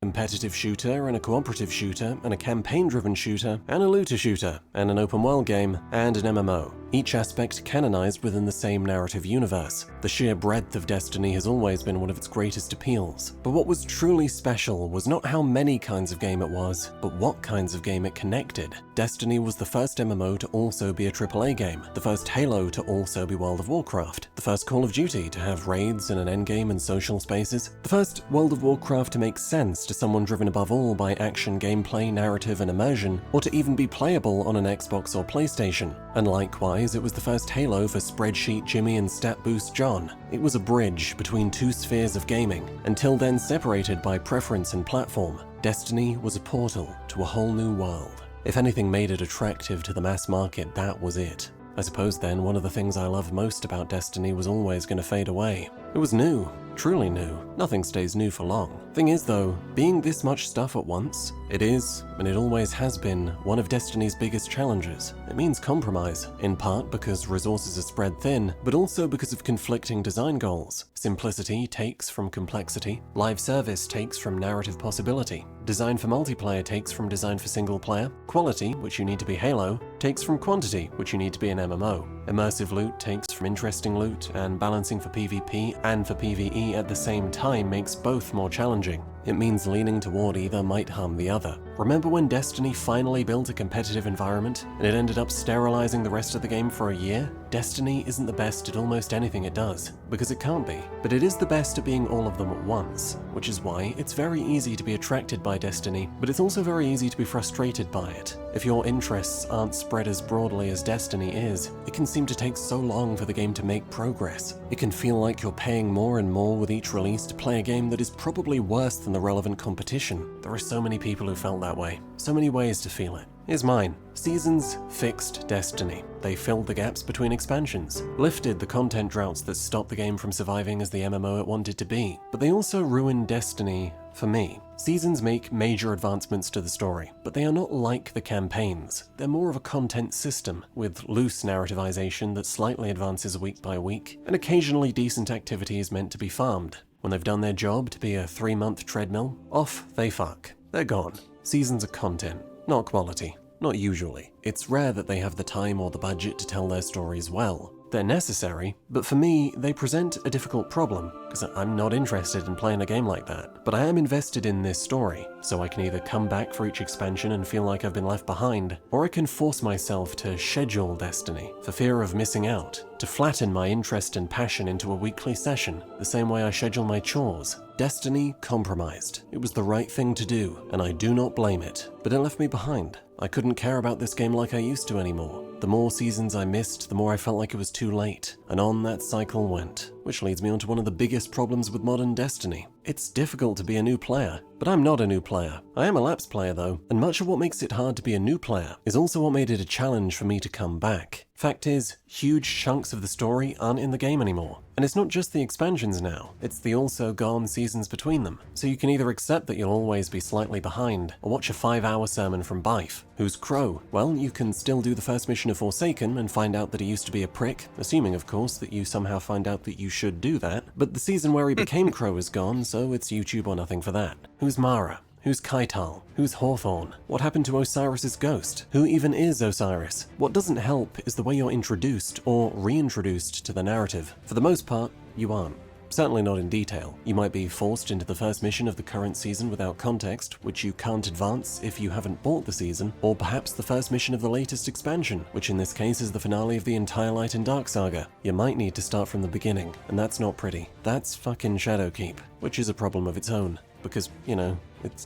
Competitive shooter, and a cooperative shooter, and a campaign-driven shooter, and a looter shooter, and an open-world game, and an MMO. Each aspect canonized within the same narrative universe. The sheer breadth of Destiny has always been one of its greatest appeals. But what was truly special was not how many kinds of game it was, but what kinds of game it connected. Destiny was the first MMO to also be a AAA game, the first Halo to also be World of Warcraft, the first Call of Duty to have raids and an endgame and social spaces, the first World of Warcraft to make sense to someone driven above all by action gameplay, narrative, and immersion, or to even be playable on an Xbox or PlayStation. And likewise, it was the first Halo for Spreadsheet Jimmy and Stat Boost John. It was a bridge between two spheres of gaming, until then separated by preference and platform. Destiny was a portal to a whole new world. If anything made it attractive to the mass market, that was it. I suppose then one of the things I loved most about Destiny was always going to fade away. It was new. Truly new. Nothing stays new for long. Thing is though, being this much stuff at once, it is, and it always has been, one of Destiny's biggest challenges. It means compromise, in part because resources are spread thin, but also because of conflicting design goals. Simplicity takes from complexity, live service takes from narrative possibility, design for multiplayer takes from design for single player, quality, which you need to be Halo, takes from quantity, which you need to be an MMO. Immersive loot takes from interesting loot, and balancing for PvP and for PvE at the same time makes both more challenging. It means leaning toward either might harm the other. Remember when Destiny finally built a competitive environment, and it ended up sterilizing the rest of the game for a year? Destiny isn't the best at almost anything it does, because it can't be. But it is the best at being all of them at once, which is why it's very easy to be attracted by Destiny, but it's also very easy to be frustrated by it. If your interests aren't spread as broadly as Destiny is, it can seem to take so long for the game to make progress. It can feel like you're paying more and more with each release to play a game that is probably worse than the relevant competition. There are so many people who felt that way. So many ways to feel it. Here's mine. Seasons fixed Destiny. They filled the gaps between expansions, lifted the content droughts that stopped the game from surviving as the MMO it wanted to be. But they also ruined Destiny for me. Seasons make major advancements to the story, but they are not like the campaigns. They're more of a content system, with loose narrativization that slightly advances week by week, and occasionally decent activities meant to be farmed. When they've done their job to be a 3-month treadmill, off they fuck. They're gone. Seasons are content, not quality. Not usually. It's rare that they have the time or the budget to tell their stories well. They're necessary, but for me, they present a difficult problem, because I'm not interested in playing a game like that. But I am invested in this story, so I can either come back for each expansion and feel like I've been left behind, or I can force myself to schedule Destiny, for fear of missing out, to flatten my interest and passion into a weekly session, the same way I schedule my chores. Destiny compromised. It was the right thing to do, and I do not blame it, but it left me behind. I couldn't care about this game like I used to anymore. The more seasons I missed, the more I felt like it was too late, and on that cycle went. Which leads me on to one of the biggest problems with modern Destiny. It's difficult to be a new player, but I'm not a new player. I am a lapsed player though, and much of what makes it hard to be a new player is also what made it a challenge for me to come back. Fact is, huge chunks of the story aren't in the game anymore. And it's not just the expansions now, it's the also gone seasons between them. So you can either accept that you'll always be slightly behind, or watch a 5-hour sermon from Bife. Who's Crow? Well, you can still do the first mission of Forsaken and find out that he used to be a prick, assuming of course that you somehow find out that you should do that. But the season where he became Crow is gone, so it's YouTube or nothing for that. Who's Mara? Who's Kaital? Who's Hawthorne? What happened to Osiris's ghost? Who even is Osiris? What doesn't help is the way you're introduced or reintroduced to the narrative. For the most part, you aren't. Certainly not in detail. You might be forced into the first mission of the current season without context, which you can't advance if you haven't bought the season, or perhaps the first mission of the latest expansion, which in this case is the finale of the entire Light and Dark saga. You might need to start from the beginning, and that's not pretty. That's fucking Shadowkeep, which is a problem of its own. Because, you know,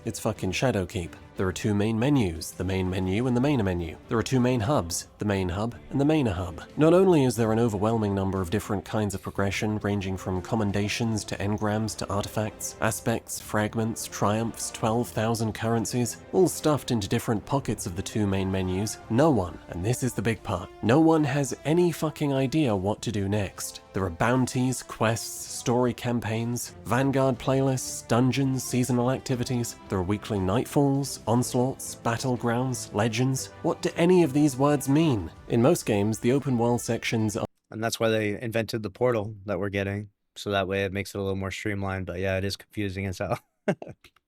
it's fucking Shadowkeep. There are 2 main menus, the main menu and the main menu. There are 2 main hubs, the main hub and the main hub. Not only is there an overwhelming number of different kinds of progression, ranging from commendations to engrams to artifacts, aspects, fragments, triumphs, 12,000 currencies, all stuffed into different pockets of the 2 main menus, no one, and this is the big part, no one has any fucking idea what to do next. There are bounties, quests, story campaigns, Vanguard playlists, dungeons, seasonal activities. There are weekly nightfalls, onslaughts, battlegrounds, legends. What do any of these words mean? In most games, the open world sections are And that's why they invented the portal that we're getting. So that way it makes it a little more streamlined. But yeah, it is confusing as hell.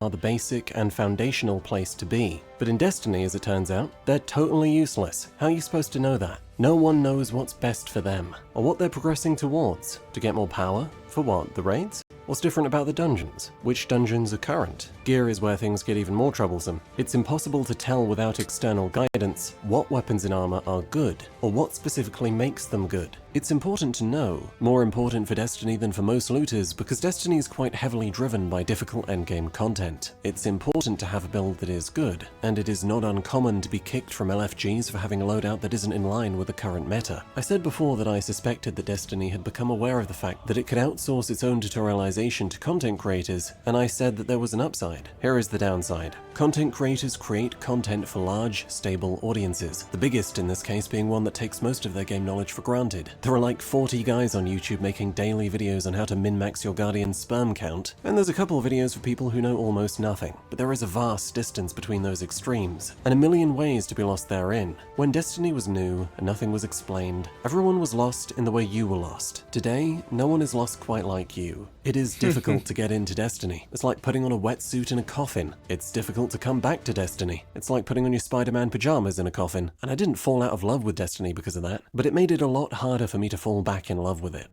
Are the basic and foundational place to be. But in Destiny, as it turns out, they're totally useless. How are you supposed to know that? No one knows what's best for them, or what they're progressing towards. To get more power? For what, the raids? What's different about the dungeons? Which dungeons are current? Gear is where things get even more troublesome. It's impossible to tell without external guidance what weapons and armor are good, or what specifically makes them good. It's important to know, more important for Destiny than for most looters, because Destiny is quite heavily driven by difficult endgame content. It's important to have a build that is good, and it is not uncommon to be kicked from LFGs for having a loadout that isn't in line with the current meta. I said before that I suspected that Destiny had become aware of the fact that it could outsource its own tutorialization to content creators, and I said that there was an upside. Here is the downside. Content creators create content for large, stable audiences, the biggest in this case being one that takes most of their game knowledge for granted. There are like 40 guys on YouTube making daily videos on how to min-max your Guardian's sperm count, and there's a couple of videos for people who know almost nothing. But there is a vast distance between those extremes, and a million ways to be lost therein. When Destiny was new and nothing was explained, everyone was lost in the way you were lost. Today, no one is lost quite like you. It is difficult to get into Destiny. It's like putting on a wetsuit in a coffin. It's difficult to come back to Destiny. It's like putting on your Spider-Man pajamas in a coffin. And I didn't fall out of love with Destiny because of that, but it made it a lot harder for me to fall back in love with it.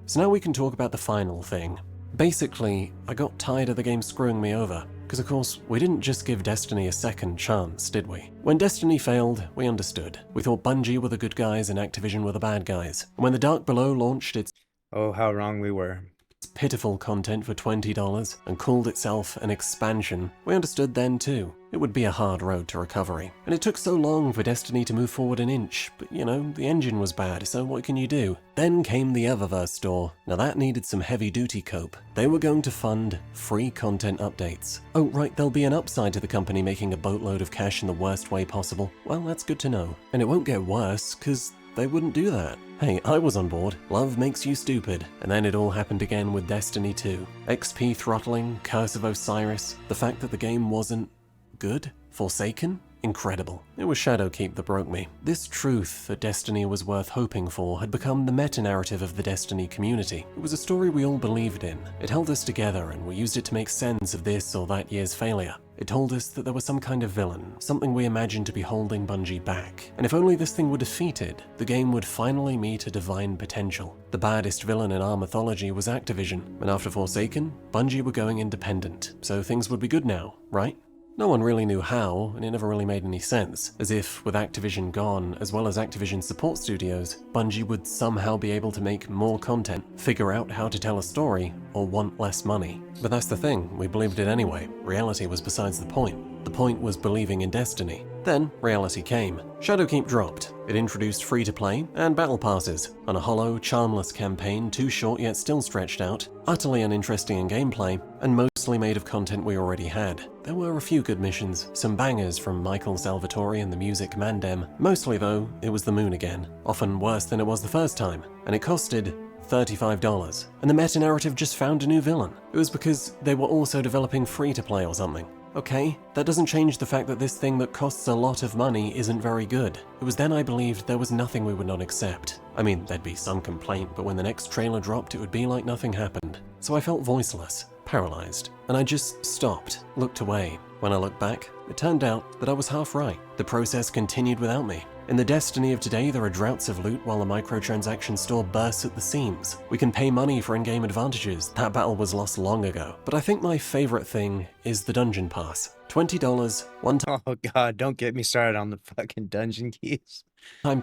So now we can talk about the final thing. Basically, I got tired of the game screwing me over. Because of course, we didn't just give Destiny a second chance, did we? When Destiny failed, we understood. We thought Bungie were the good guys and Activision were the bad guys. And when The Dark Below launched its Oh, how wrong we were. pitiful content for $20 and called itself an expansion, we understood then too. It would be a hard road to recovery. And it took so long for Destiny to move forward an inch, but you know, the engine was bad, so what can you do? Then came the Eververse store. Now that needed some heavy-duty cope. They were going to fund free content updates. Oh right, there'll be an upside to the company making a boatload of cash in the worst way possible. Well, that's good to know. And it won't get worse, because they wouldn't do that. Hey, I was on board. Love makes you stupid. And then it all happened again with Destiny 2. XP throttling, Curse of Osiris, the fact that the game wasn't good? Forsaken? Incredible. It was Shadowkeep that broke me. This truth that Destiny was worth hoping for had become the meta-narrative of the Destiny community. It was a story we all believed in. It held us together and we used it to make sense of this or that year's failure. It told us that there was some kind of villain, something we imagined to be holding Bungie back. And if only this thing were defeated, the game would finally meet a divine potential. The baddest villain in our mythology was Activision, and after Forsaken, Bungie were going independent, so things would be good now, right? No one really knew how, and it never really made any sense, as if, with Activision gone, as well as Activision support studios, Bungie would somehow be able to make more content, figure out how to tell a story, or want less money. But that's the thing, we believed it anyway. Reality was besides the point. The point was believing in Destiny. Then, reality came. Shadowkeep dropped. It introduced free-to-play and battle passes, on a hollow, charmless campaign too short yet still stretched out, utterly uninteresting in gameplay, and mostly made of content we already had. There were a few good missions, some bangers from Michael Salvatore and the music Mandem. Mostly though, it was the moon again, often worse than it was the first time, and it costed $35. And the meta-narrative just found a new villain. It was because they were also developing free-to-play or something. Okay, that doesn't change the fact that this thing that costs a lot of money isn't very good. It was then I believed there was nothing we would not accept. I mean, there'd be some complaint, but when the next trailer dropped, it would be like nothing happened. So I felt voiceless, paralyzed, and I just stopped, looked away. When I looked back, it turned out that I was half right. The process continued without me. In the Destiny of today, there are droughts of loot while the microtransaction store bursts at the seams. We can pay money for in-game advantages. That battle was lost long ago. But I think my favorite thing is the dungeon pass. $20, one-time Oh god, don't get me started on the fucking dungeon keys.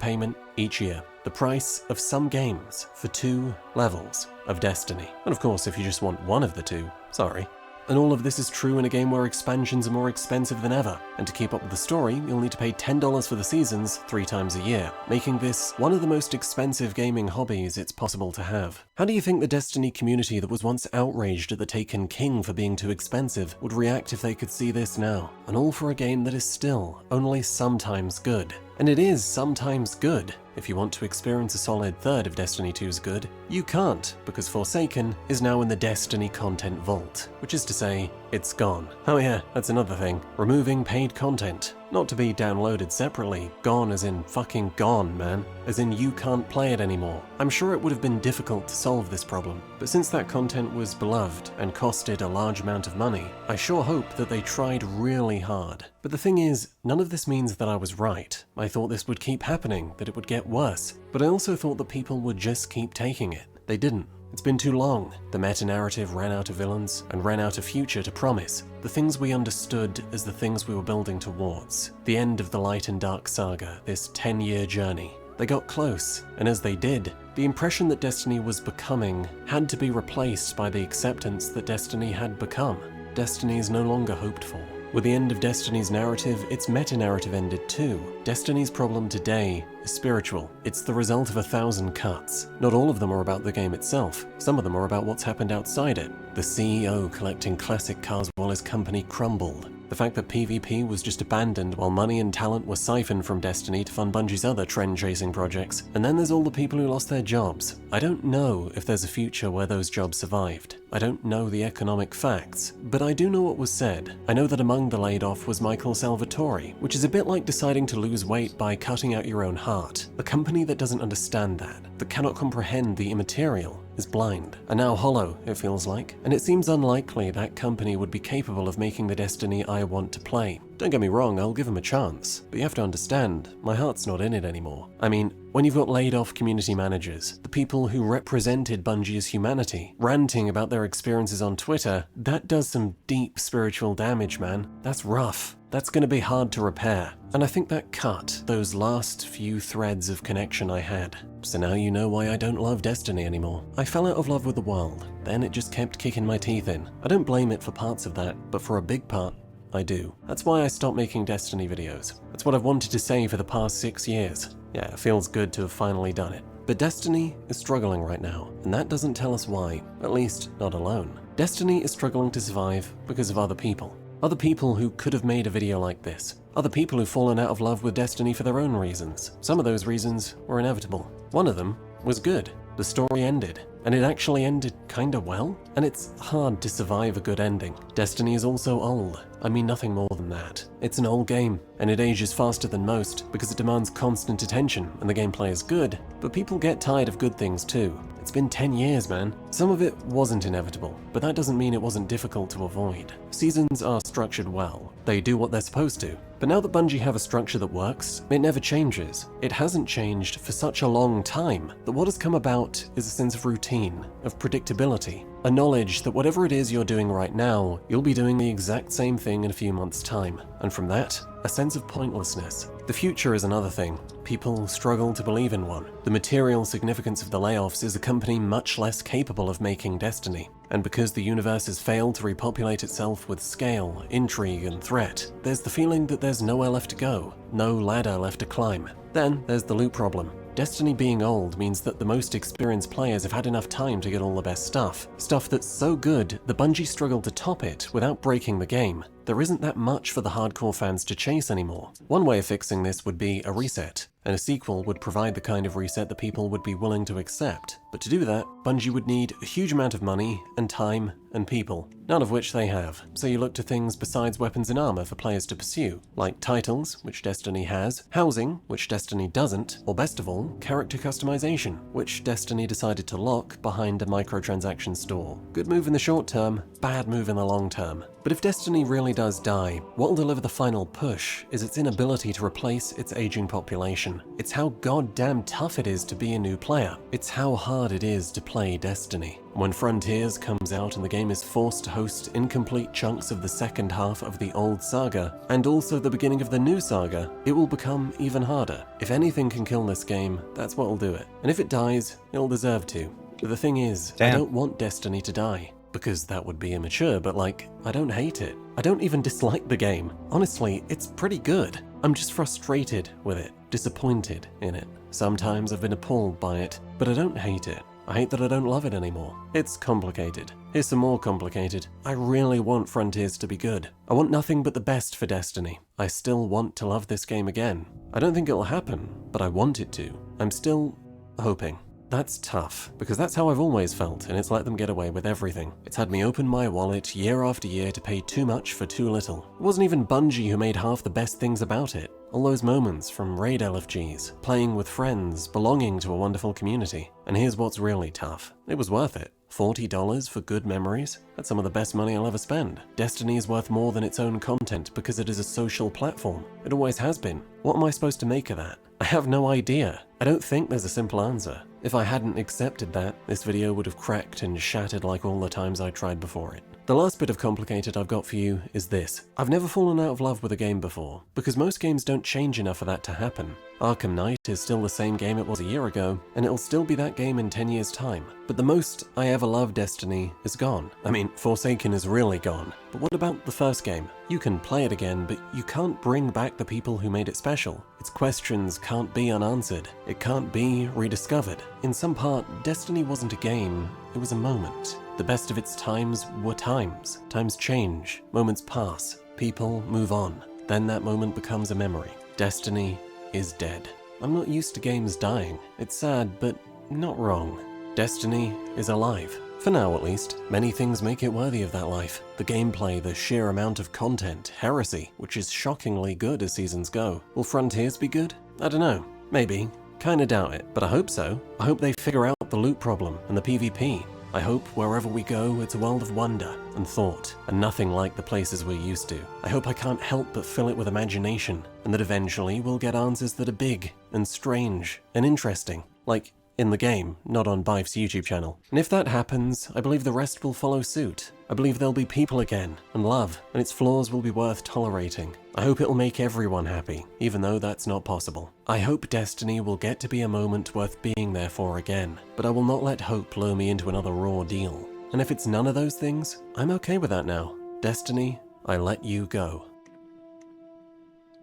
payment each year. The price of some games for 2 levels of Destiny. And of course, if you just want one of the 2, sorry. And all of this is true in a game where expansions are more expensive than ever. And to keep up with the story, you'll need to pay $10 for the seasons 3 times a year, making this one of the most expensive gaming hobbies it's possible to have. How do you think the Destiny community that was once outraged at the Taken King for being too expensive would react if they could see this now? And all for a game that is still only sometimes good. And it is sometimes good. If you want to experience a solid third of Destiny 2's good, you can't, because Forsaken is now in the Destiny content vault, which is to say, it's gone. Oh yeah, that's another thing. Removing paid content. not to be downloaded separately. Gone as in fucking gone, man. As in you can't play it anymore. I'm sure it would have been difficult to solve this problem, but since that content was beloved and costed a large amount of money, I sure hope that they tried really hard. But the thing is, none of this means that I was right. I thought this would keep happening, that it would get worse, but I also thought that people would just keep taking it. They didn't. It's been too long. The meta-narrative ran out of villains and ran out of future to promise. The things we understood as the things we were building towards. The end of the Light and Dark saga, this 10-year journey. They got close, and as they did, the impression that Destiny was becoming had to be replaced by the acceptance that Destiny had become. Destiny is no longer hoped for. With the end of Destiny's narrative, its meta-narrative ended too. Destiny's problem today is spiritual. It's the result of 1,000 cuts. Not all of them are about the game itself. Some of them are about what's happened outside it. The CEO collecting classic cars while his company crumbled. The fact that PvP was just abandoned while money and talent were siphoned from Destiny to fund Bungie's other trend-chasing projects. And then there's all the people who lost their jobs. I don't know if there's a future where those jobs survived. I don't know the economic facts, but I do know what was said. I know that among the laid off was Michael Salvatore, which is a bit like deciding to lose weight by cutting out your own heart. A company that doesn't understand that cannot comprehend the immaterial, is blind, and now hollow, it feels like, and it seems unlikely that company would be capable of making the Destiny I want to play. Don't get me wrong, I'll give them a chance, but you have to understand, my heart's not in it anymore. I mean, when you've got laid off community managers, the people who represented Bungie as humanity, ranting about their experiences on Twitter, that does some deep spiritual damage, man. That's rough. That's gonna be hard to repair. And I think that cut those last few threads of connection I had. So now you know why I don't love Destiny anymore. I fell out of love with the world, then it just kept kicking my teeth in. I don't blame it for parts of that, but for a big part, I do. That's why I stopped making Destiny videos. That's what I've wanted to say for the past 6 years. Yeah, it feels good to have finally done it. But Destiny is struggling right now, and that doesn't tell us why, at least not alone. Destiny is struggling to survive because of other people. Other people who could have made a video like this. Other people who've fallen out of love with Destiny for their own reasons. Some of those reasons were inevitable. One of them was good. The story ended. And it actually ended kinda well. And it's hard to survive a good ending. Destiny is also old. I mean nothing more than that. It's an old game, and it ages faster than most because it demands constant attention and the gameplay is good, but people get tired of good things too. It's been 10 years, man. Some of it wasn't inevitable, but that doesn't mean it wasn't difficult to avoid. Seasons are structured well. They do what they're supposed to. But now that Bungie have a structure that works, it never changes. It hasn't changed for such a long time that what has come about is a sense of routine, of predictability, a knowledge that whatever it is you're doing right now, you'll be doing the exact same thing in a few months' time. And from that, a sense of pointlessness. The future is another thing. People struggle to believe in one. The material significance of the layoffs is a company much less capable of making Destiny. And because the universe has failed to repopulate itself with scale, intrigue, and threat, there's the feeling that there's nowhere left to go, no ladder left to climb. Then there's the loot problem. Destiny being old means that the most experienced players have had enough time to get all the best stuff. Stuff that's so good that Bungie struggled to top it without breaking the game. There isn't that much for the hardcore fans to chase anymore. One way of fixing this would be a reset, and a sequel would provide the kind of reset that people would be willing to accept. But to do that, Bungie would need a huge amount of money and time and people, none of which they have. So you look to things besides weapons and armor for players to pursue, like titles, which Destiny has, housing, which Destiny doesn't, or best of all, character customization, which Destiny decided to lock behind a microtransaction store. Good move in the short term, bad move in the long term. But if Destiny really does die, what will deliver the final push is its inability to replace its aging population. It's how goddamn tough it is to be a new player. It's how hard it is to play Destiny. When Frontiers comes out and the game is forced to host incomplete chunks of the second half of the old saga, and also the beginning of the new saga, it will become even harder. If anything can kill this game, that's what will do it. And if it dies, it'll deserve to. But the thing is, I don't want Destiny to die. Because that would be immature, but like, I don't hate it. I don't even dislike the game. Honestly, it's pretty good. I'm just frustrated with it, disappointed in it. Sometimes I've been appalled by it, but I don't hate it. I hate that I don't love it anymore. It's complicated. Here's some more complicated. I really want Frontiers to be good. I want nothing but the best for Destiny. I still want to love this game again. I don't think it'll happen, but I want it to. I'm still hoping. That's tough, because that's how I've always felt, and it's let them get away with everything. It's had me open my wallet year after year to pay too much for too little. It wasn't even Bungie who made half the best things about it. All those moments from raid LFGs, playing with friends, belonging to a wonderful community. And here's what's really tough. It was worth it. $40 for good memories? That's some of the best money I'll ever spend. Destiny is worth more than its own content because it is a social platform. It always has been. What am I supposed to make of that? I have no idea. I don't think there's a simple answer. If I hadn't accepted that, this video would have cracked and shattered like all the times I tried before it. The last bit of complicated I've got for you is this. I've never fallen out of love with a game before, because most games don't change enough for that to happen. Arkham Knight is still the same game it was a year ago, and it'll still be that game in 10 years' time. But the most I ever loved Destiny is gone. I mean, Forsaken is really gone. But what about the first game? You can play it again, but you can't bring back the people who made it special. Its questions can't be unanswered. It can't be rediscovered. In some part, Destiny wasn't a game, it was a moment. The best of its times were times. Times change, moments pass, people move on. Then that moment becomes a memory. Destiny is dead. I'm not used to games dying. It's sad, but not wrong. Destiny is alive. For now, at least. Many things make it worthy of that life. The gameplay, the sheer amount of content, heresy, which is shockingly good as seasons go. Will Frontiers be good? I don't know. Maybe. Kinda doubt it, but I hope so. I hope they figure out the loot problem and the PvP. I hope wherever we go, it's a world of wonder and thought, and nothing like the places we're used to. I hope I can't help but fill it with imagination, and that eventually we'll get answers that are big, and strange, and interesting. Like, in the game, not on Bife's YouTube channel. And if that happens, I believe the rest will follow suit. I believe there'll be people again, and love, and its flaws will be worth tolerating. I hope it'll make everyone happy, even though that's not possible. I hope Destiny will get to be a moment worth being there for again, but I will not let hope lure me into another raw deal. And if it's none of those things, I'm okay with that now. Destiny, I let you go.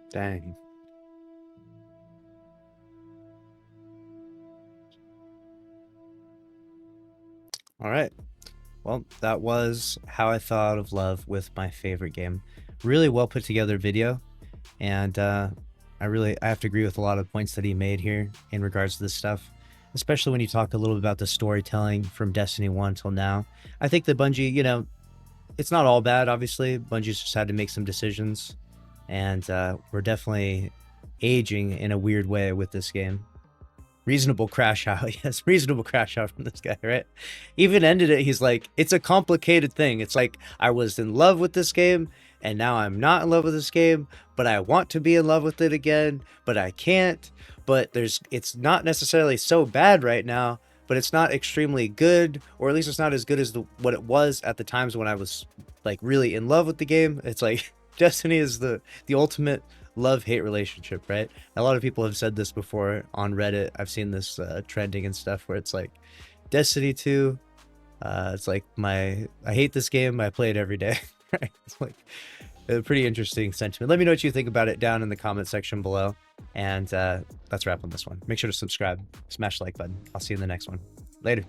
Dang. All right. Well, that was how I fell out of love with my favorite game. Really well put together video, and I have to agree with a lot of points that he made here in regards to this stuff, especially when you talk a little bit about the storytelling from Destiny 1 till now. I think that Bungie, you know, it's not all bad, obviously. Bungie's just had to make some decisions, and we're definitely aging in a weird way with this game. Reasonable crash out. Yes, reasonable crash out from this guy, right? Even ended it, he's like, it's a complicated thing. It's like, I was in love with this game, and now I'm not in love with this game, but I want to be in love with it again, but I can't. But it's not necessarily so bad right now, but it's not extremely good, or at least it's not as good as what it was at the times when I was like really in love with the game. It's like Destiny is the ultimate love-hate relationship, right? A lot of people have said this before on Reddit. I've seen this trending and stuff where it's like Destiny 2, it's like I hate this game, I play it every day. Right? It's like a pretty interesting sentiment. Let me know what you think about it down in the comment section below, and that's a wrap on this one. Make sure to subscribe, smash the like button. I'll see you in the next one. Later.